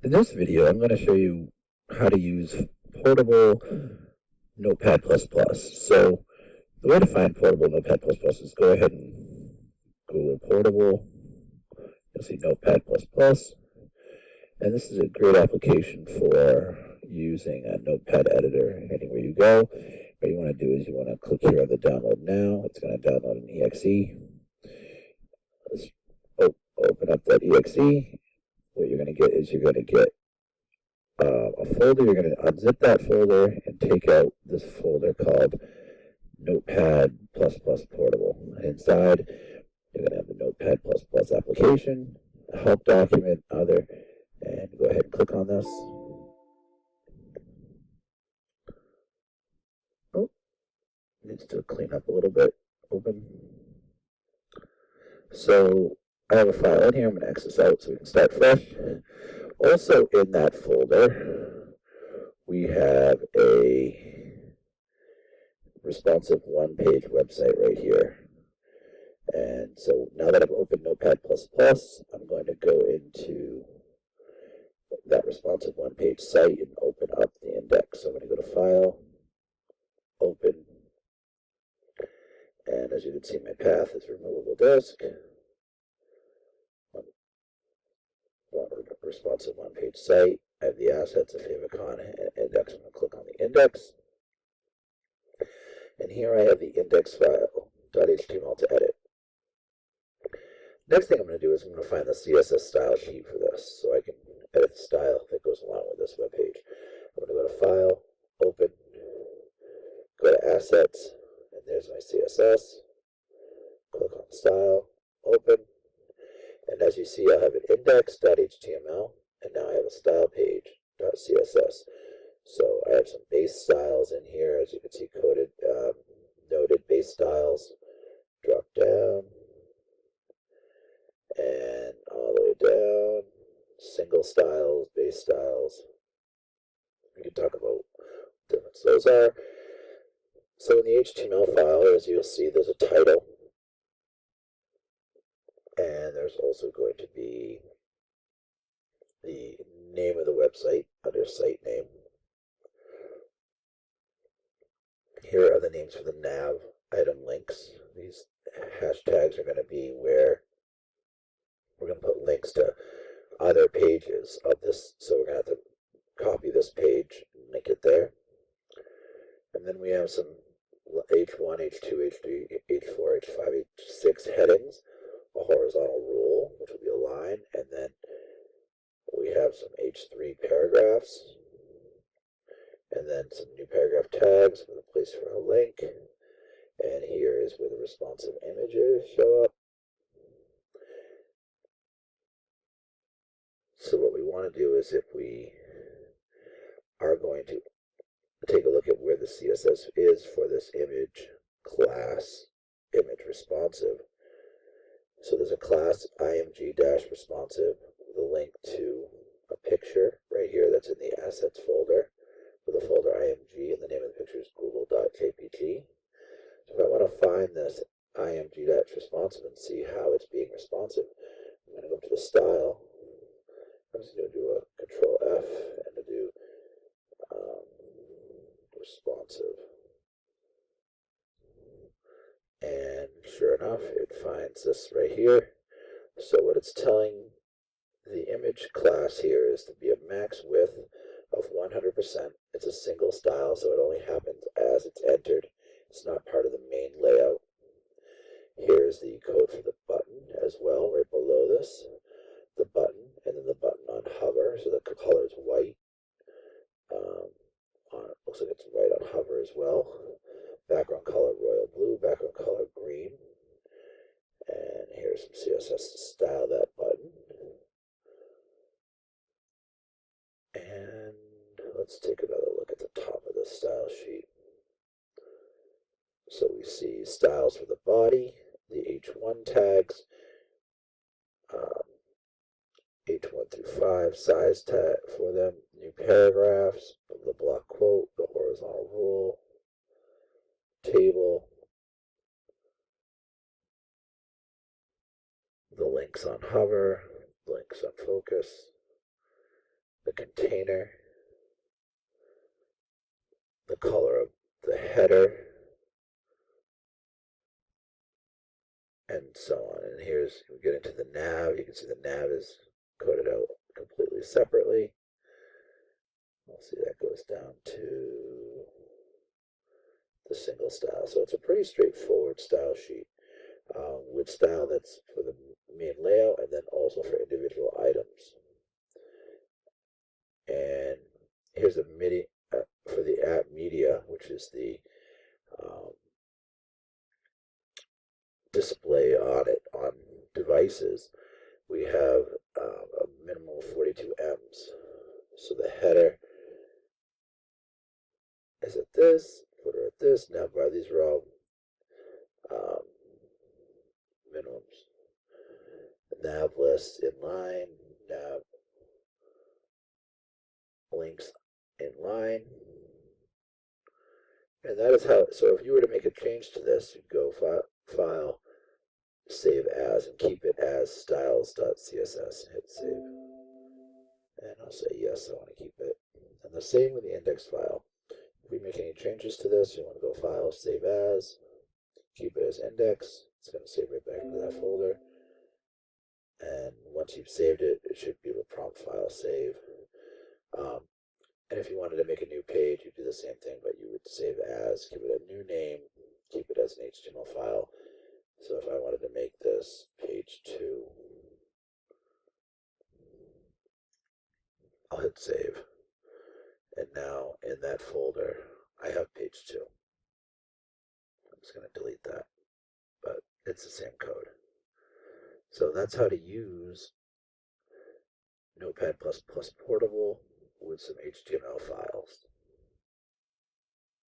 In this video, I'm going to show you how to use Portable Notepad++. So the way to find Portable Notepad++ is go ahead and Google Portable. You'll see Notepad++. And this is a great application for using a notepad editor anywhere you go. What you want to do is you want to click here on the download now. It's going to download an exe. Let's open up that exe. What you're going to get is you're going to get a folder. You're going to unzip that folder and take out this folder called Notepad++ Portable. Inside, you're going to have the Notepad++ application, a help document, other, and go ahead and click on this. Oh, needs to clean up a little bit. Open. So I have a file in here. I'm going to X this out so we can start fresh. Also in that folder, we have a responsive one-page website right here. And so now that I've opened Notepad++, I'm going to go into that responsive one-page site and open up the index. So I'm going to go to File, Open, and as you can see, my path is removable disk. Responsive one-page site. I have the assets of favicon index. I'm going to click on the index. And here I have the index file, .html to edit. Next thing I'm going to do is I'm going to find the CSS style sheet for this so I can edit the style that goes along with this web page. I'm going to go to File, Open, go to Assets, and there's my CSS. Click on Style, Open, and as you see, I have an index.html, and now I have a style page.css. So I have some base styles in here, as you can see, coded, noted base styles. Drop down, and all the way down, single styles, base styles. We can talk about what difference those are. So in the HTML file, as you'll see, there's a title. And there's also going to be the name of the website under site name. Here are the names for the nav item links. These hashtags are going to be where we're going to put links to other pages of this. So we're going to have to copy this page and link it there. And then we have some H1, H2, H3, H4, H5, H6 headings. A horizontal rule, which will be a line, and then we have some H3 paragraphs, and then some new paragraph tags with a place for a link, and here is where the responsive images show up. So what we want to do is, if we are going to take a look at where the CSS is for this image class, image responsive. So there's a class img-responsive with a link to a picture right here that's in the assets folder with the folder img, and the name of the picture is google.jpg. So if I want to find this img-responsive and see how it's being responsive, I'm going to go to the style. I'm just going to do a Control F and to do responsive. And sure enough, it finds this right here. So what it's telling the image class here is to be a max width of 100%. It's a single style, so it only happens as it's entered. It's not part of the main layout. Here's the code for the button as well, right below this. The button, and then the button on hover, so the color is white. Looks like it's white on hover as well. Background color royal blue, background color green. And here's some CSS to style that button. And let's take another look at the top of the style sheet. So we see styles for the body, the H1 tags, H1 through 5 size tag for them, new paragraphs, the block quote, the horizontal rule, table, the links on hover, links on focus, the container, the color of the header, and so on. And here's, we get into the nav. You can see the nav is coded out completely separately. We'll see that goes down to the single style. So it's a pretty straightforward style sheet with style that's for the main layout and then also for individual items. And here's a MIDI for the app media, which is the um, display on it on devices. We have a minimum of 42 M's. So the header is at this, footer at this, nav bar. These are all um, minimums. The nav list inline, nav links inline. And that is how, so if you were to make a change to this, you'd go file, save as, and keep it as styles.css, hit save. And I'll say yes, I want to keep it. And the same with the index file. If we make any changes to this, you want to go file, save as, keep it as index. It's going to save right back to that folder. And once you've saved it, it should be able to prompt file save. And if you wanted to make a new page, you'd do the same thing, but you would save as, give it a new name, keep it as an HTML file. So if I wanted to make this page 2, I'll hit save. And now in that folder, I have page 2. I'm just going to delete that, but it's the same code. So that's how to use Notepad++ Portable with some HTML files.